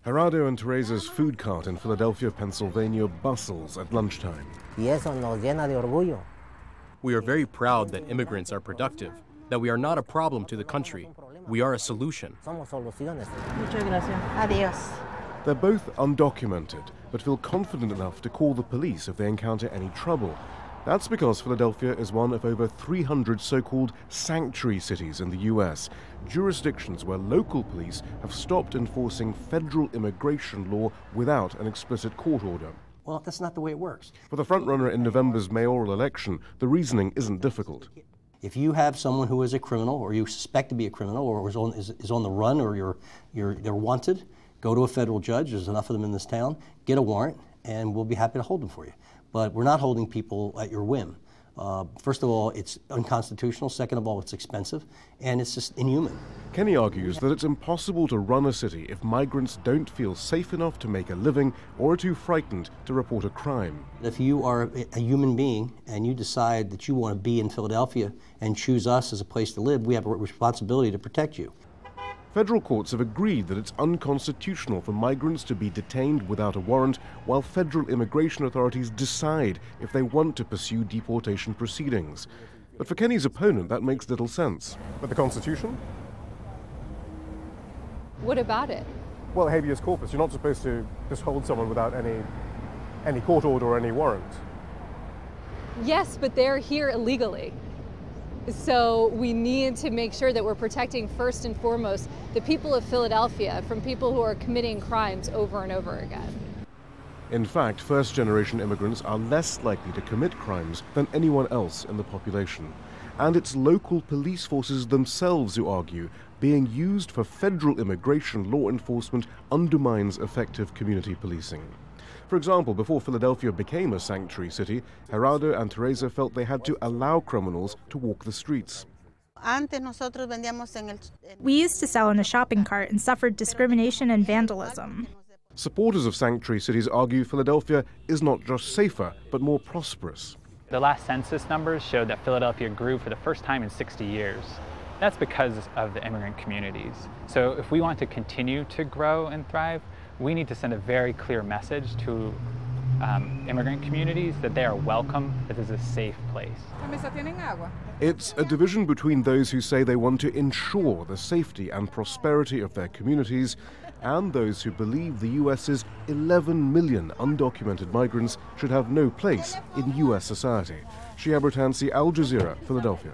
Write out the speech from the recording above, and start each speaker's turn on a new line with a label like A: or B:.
A: Gerardo and Teresa's food cart in Philadelphia, Pennsylvania bustles at lunchtime.
B: Y eso nos llena de orgullo.
C: We are very proud that immigrants are productive, that we are not a problem to the country. We are a solution.
B: Somos soluciones.
D: Muchas gracias. Adiós.
A: They're both undocumented, but feel confident enough to call the police if they encounter any trouble. That's because Philadelphia is one of over 300 so-called sanctuary cities in the U.S., jurisdictions where local police have stopped enforcing federal immigration law without an explicit court order.
E: Well, that's not the way it works.
A: For the frontrunner in November's mayoral election, the reasoning isn't difficult.
E: If you have someone who is a criminal, or you suspect to be a criminal, or is on the run, or they're wanted, go to a federal judge. There's enough of them in this town. Get a warrant, and we'll be happy to hold them for you. But we're not holding people at your whim. First of all, it's unconstitutional. Second of all, it's expensive, and it's just inhuman.
A: Kenny argues that it's impossible to run a city if migrants don't feel safe enough to make a living or are too frightened to report a crime.
E: If you are a human being and you decide that you want to be in Philadelphia and choose us as a place to live, we have a responsibility to protect you.
A: Federal courts have agreed that it's unconstitutional for migrants to be detained without a warrant while federal immigration authorities decide if they want to pursue deportation proceedings. But for Kenny's opponent, that makes little sense.
F: But the Constitution?
G: What about it?
F: Well, habeas corpus. You're not supposed to just hold someone without any court order or any warrant.
G: Yes, but they're here illegally. So we need to make sure that we're protecting first and foremost the people of Philadelphia from people who are committing crimes over and over again.
A: In fact, first-generation immigrants are less likely to commit crimes than anyone else in the population. And it's local police forces themselves who argue being used for federal immigration law enforcement undermines effective community policing. For example, before Philadelphia became a sanctuary city, Gerardo and Teresa felt they had to allow criminals to walk the streets.
H: We used to sell in a shopping cart and suffered discrimination and vandalism.
A: Supporters of sanctuary cities argue Philadelphia is not just safer, but more prosperous.
I: The last census numbers showed that Philadelphia grew for the first time in 60 years. That's because of the immigrant communities. So if we want to continue to grow and thrive, we need to send a very clear message to immigrant communities that they are welcome, that this is a safe place.
A: It's a division between those who say they want to ensure the safety and prosperity of their communities and those who believe the U.S.'s 11 million undocumented migrants should have no place in U.S. society. Shihab Rattansi, Al Jazeera, Philadelphia.